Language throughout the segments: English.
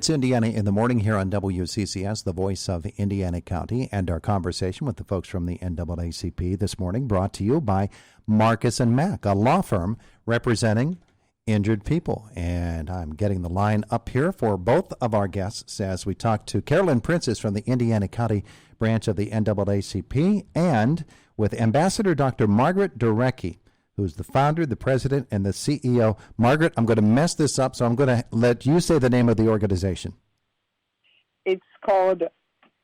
It's Indiana in the Morning here on WCCS, the voice of Indiana County, and our conversation with the folks from the NAACP this morning brought to you by Marcus and Mack, a law firm representing injured people. And I'm getting the line up here for both of our guests as we talk to Carolyn Princess from the Indiana County branch of the NAACP and with Ambassador Dr. Margaret Durecki, who's the founder, the president, and the CEO. Margaret, I'm going to mess this up, so I'm going to let you say the name of the organization. It's called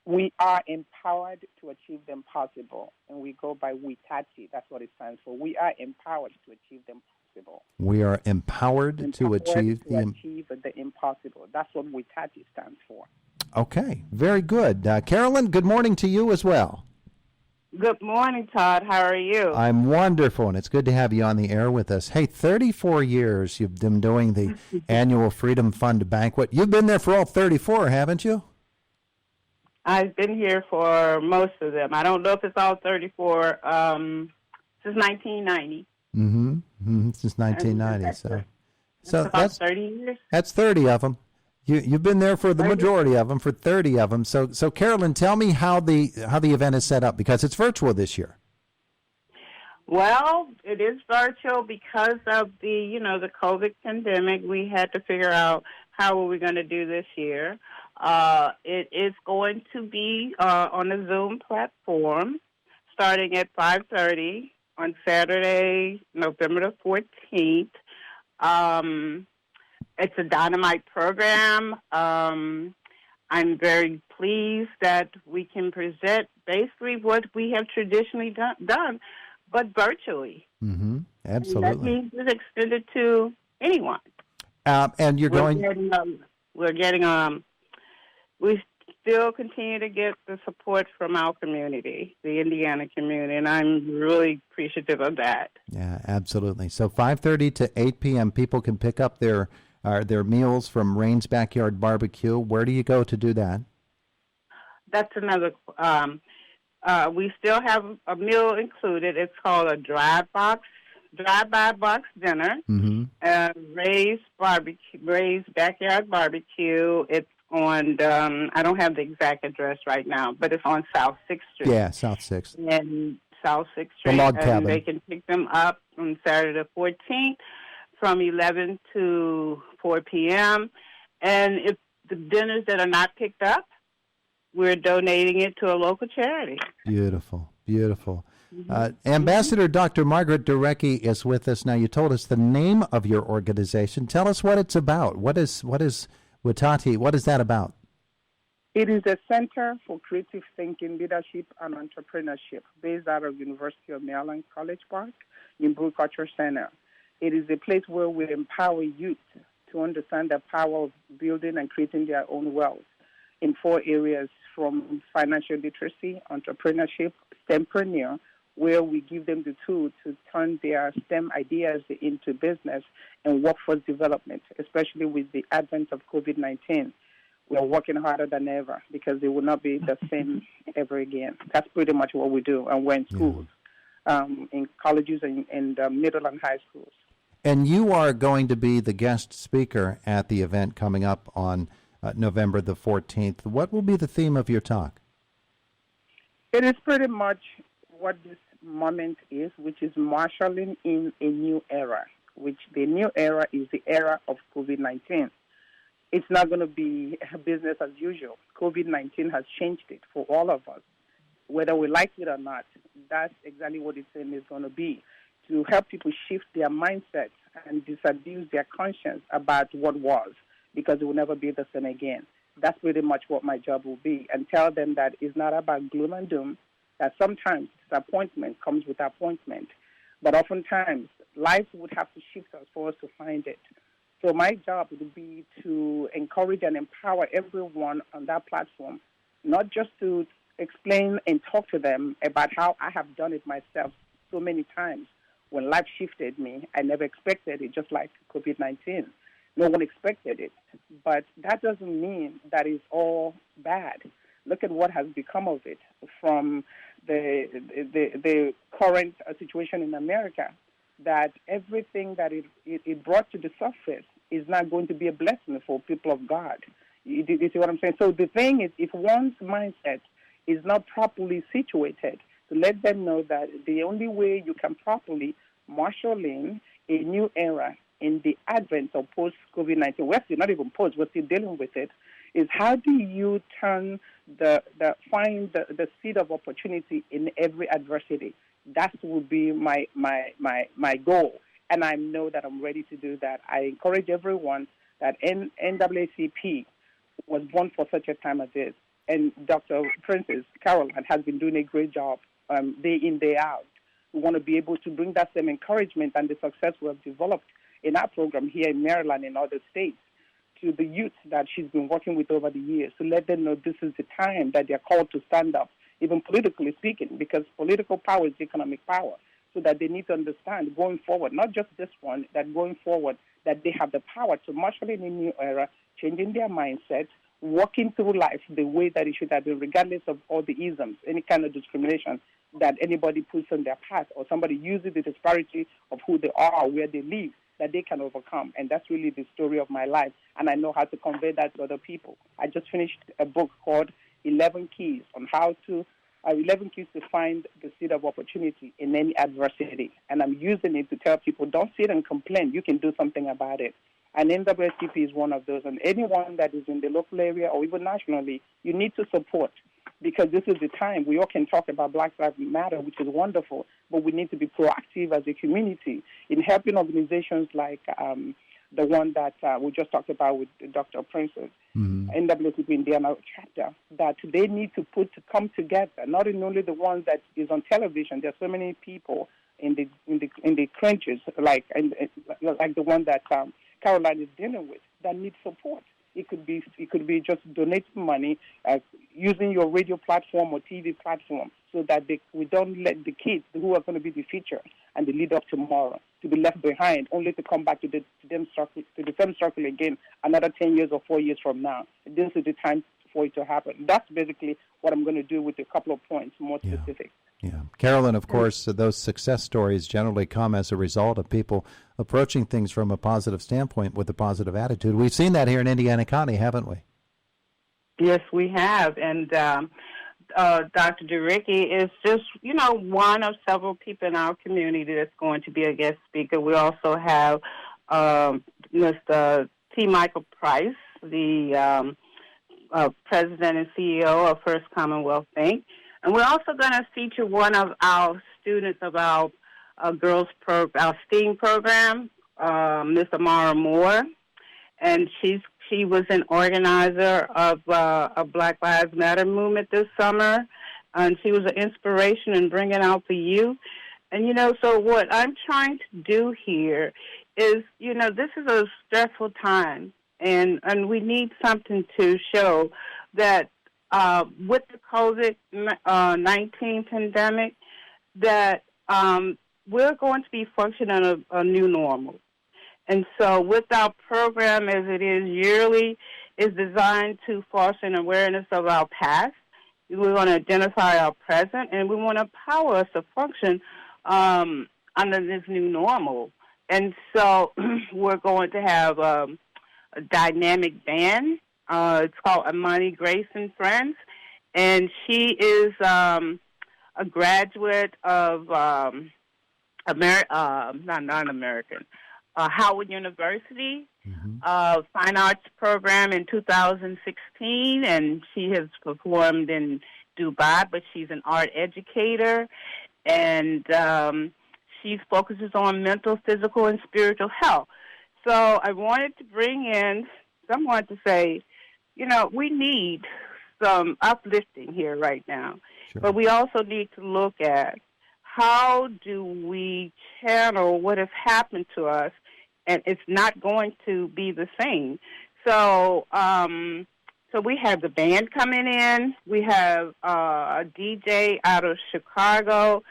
We Are Empowered to Achieve the Impossible, and we go by WITATI. That's what it stands for. We are empowered to achieve the impossible. We are empowered to achieve the impossible. That's what WITATI stands for. Okay, very good. Carolyn, good morning to you as well. Good morning, Todd. How are you? I'm wonderful, and it's good to have you on the air with us. Hey, 34 years you've been doing the annual Freedom Fund Banquet. You've been there for all 34, haven't you? I've been here for most of them. I don't know if it's all 34 since 1990. Since 1990. So that's 30 years? That's 30 of them. You've been there for the majority of them, for 30 of them. So Carolyn, tell me how the event is set up, because it's virtual this year. Well, it is virtual because of the COVID pandemic. We had to figure out how are we going to do this year. It is going to be on a Zoom platform starting at 5:30 on Saturday, November the 14th. It's a dynamite program. I'm very pleased that we can present basically what we have traditionally done but virtually. Absolutely. And that means it's extended to anyone. And you're we still continue to get the support from our community, the Indiana community, and I'm really appreciative of that. Yeah, absolutely. So 5:30 to 8 p.m. people can pick up their meals from Rain's Backyard Barbecue. Where do you go to do that? That's another. We still have a meal included. It's called a drive-by box dinner. Ray's Backyard Barbecue. It's on. I don't have the exact address right now, but it's on South 6th Street. Yeah, South 6th. And South 6th Street. The log cabin. And they can pick them up on Saturday the 14th. From 11 to 4 p.m. And if the dinners that are not picked up, we're donating it to a local charity. Beautiful, beautiful. Ambassador Dr. Margaret Durecki is with us now. You told us the name of your organization. Tell us what it's about. What is WITATI? What is that about? It is a Center for Creative Thinking, Leadership, and Entrepreneurship based out of University of Maryland, College Park, in Brew Culture Center. It is a place where we empower youth to understand the power of building and creating their own wealth in 4 areas, from financial literacy, entrepreneurship, STEMpreneur, where we give them the tool to turn their STEM ideas into business, and workforce development, especially with the advent of COVID-19. We are working harder than ever because it will not be the same ever again. That's pretty much what we do, and we're in schools, in colleges and middle and high schools. And you are going to be the guest speaker at the event coming up on November the 14th. What will be the theme of your talk? It is pretty much what this moment is, which is marshalling in a new era, which the new era is the era of COVID-19. It's not going to be business as usual. COVID-19 has changed it for all of us. Whether we like it or not, that's exactly what it's saying is going to be, to help people shift their mindset and disabuse their conscience about what was, because it will never be the same again. That's pretty much what my job will be, and tell them that it's not about gloom and doom, that sometimes disappointment comes with appointment, but oftentimes life would have to shift us for us to find it. So my job would be to encourage and empower everyone on that platform, not just to explain and talk to them about how I have done it myself so many times. When life shifted me, I never expected it, just like COVID-19. No one expected it. But that doesn't mean that it's all bad. Look at what has become of it, from the current situation in America, that everything that it brought to the surface is not going to be a blessing for people of God. You see what I'm saying? So the thing is, if one's mindset is not properly situated, to let them know that the only way you can properly marshal in a new era in the advent of post-COVID-19, we're still not even post, we're still dealing with it, is how do you turn find the seed of opportunity in every adversity? That would be my goal, and I know that I'm ready to do that. I encourage everyone that NAACP was born for such a time as this, and Dr. Princess Caroline has been doing a great job day in, day out. We want to be able to bring that same encouragement and the success we have developed in our program here in Maryland and other states to the youth that she's been working with over the years, to let them know this is the time that they're called to stand up, even politically speaking, because political power is economic power, so that they need to understand going forward, not just this one, that going forward, that they have the power to marshal in a new era, changing their mindset, walking through life the way that it should have been, regardless of all the isms, any kind of discrimination that anybody puts on their path, or somebody uses the disparity of who they are or where they live, that they can overcome. And that's really the story of my life, and I know how to convey that to other people. I just finished a book called 11 Keys on how to 11 keys to find the seed of opportunity in any adversity. And I'm using it to tell people, don't sit and complain. You can do something about it. And NAACP is one of those. And anyone that is in the local area or even nationally, you need to support, because this is the time. We all can talk about Black Lives Matter, which is wonderful, but we need to be proactive as a community in helping organizations like the one that we just talked about with Dr. Princess, NAACP Indiana chapter, that they need to come together. Not only the ones that is on television. There's so many people in the trenches, like the one that Caroline is dealing with, that need support. It could be just donating money, using your radio platform or TV platform, so that we don't let the kids who are going to be the future and the leader of tomorrow to be left behind, only to come back to the same circle again another 10 years or 4 years from now. This is the time for it to happen. That's basically what I'm going to do with a couple of points, more specific. Yeah. Carolyn, of course, those success stories generally come as a result of people approaching things from a positive standpoint with a positive attitude. We've seen that here in Indiana County, haven't we? Yes, we have. And Dr. DeRicky is just, one of several people in our community that's going to be a guest speaker. We also have Mr. T. Michael Price, the president and CEO of First Commonwealth Bank. And we're also going to feature one of our students of our our STEAM program, Miss Amara Moore, and she was an organizer of a Black Lives Matter movement this summer, and she was an inspiration in bringing out the youth. And so what I'm trying to do here is, this is a stressful time, and we need something to show that with the COVID-19 pandemic, that we're going to be functioning a new normal. And so with our program, as it is yearly, is designed to foster an awareness of our past. We want to identify our present, and we want to empower us to function under this new normal. And so we're going to have a dynamic band. It's called Amani Grace and Friends, and she is a graduate of Howard University Fine Arts Program in 2016, and she has performed in Dubai, but she's an art educator, and she focuses on mental, physical, and spiritual health. So I wanted to bring in someone to say, we need some uplifting here right now, but we also need to look at how do we channel what has happened to us, and it's not going to be the same. So so we have the band coming in. We have a DJ out of Chicago,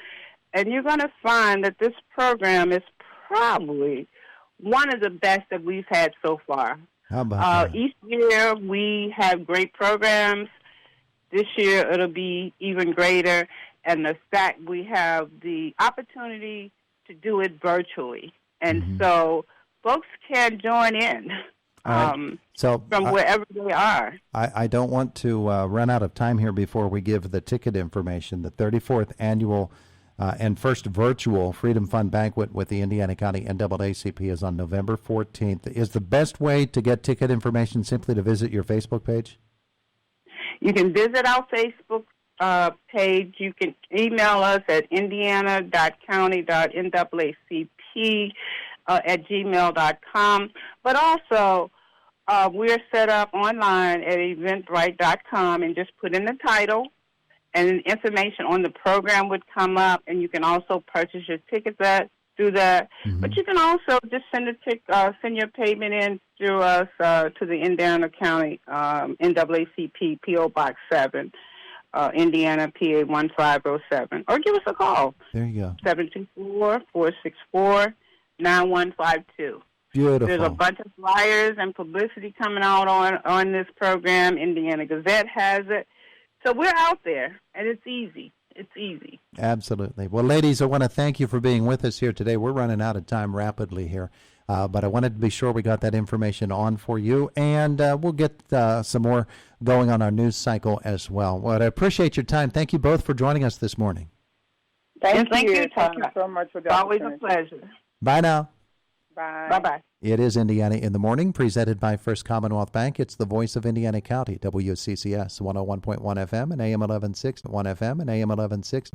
and you're going to find that this program is probably one of the best that we've had so far. How about that? Each year we have great programs. This year it'll be even greater. And the fact we have the opportunity to do it virtually. And so folks can join in. All right. So from wherever they are. I don't want to run out of time here before we give the ticket information. The 34th annual and first virtual Freedom Fund Banquet with the Indiana County NAACP is on November 14th. Is the best way to get ticket information simply to visit your Facebook page? You can visit our Facebook page. You can email us at indiana.county.naacp at gmail.com. But also, we're set up online at eventbrite.com and just put in the title, and information on the program would come up, and you can also purchase your tickets through that. Mm-hmm. But you can also just send your payment in through us to the Indiana County NAACP P.O. Box 7, Indiana, PA 1507, or give us a call. There you go. 724-464-9152. Beautiful. There's a bunch of flyers and publicity coming out on this program. Indiana Gazette has it. So we're out there, and it's easy. It's easy. Absolutely. Well, ladies, I want to thank you for being with us here today. We're running out of time rapidly here, but I wanted to be sure we got that information on for you, and we'll get some more going on our news cycle as well. Well, I appreciate your time. Thank you both for joining us this morning. Thank you, Thank you so much for the Always a opportunity. pleasure. Bye now. Bye. Bye-bye. It is Indiana in the Morning, presented by First Commonwealth Bank. It's the voice of Indiana County, WCCS, 101.1 FM and AM 1160, 1 FM and AM 1160.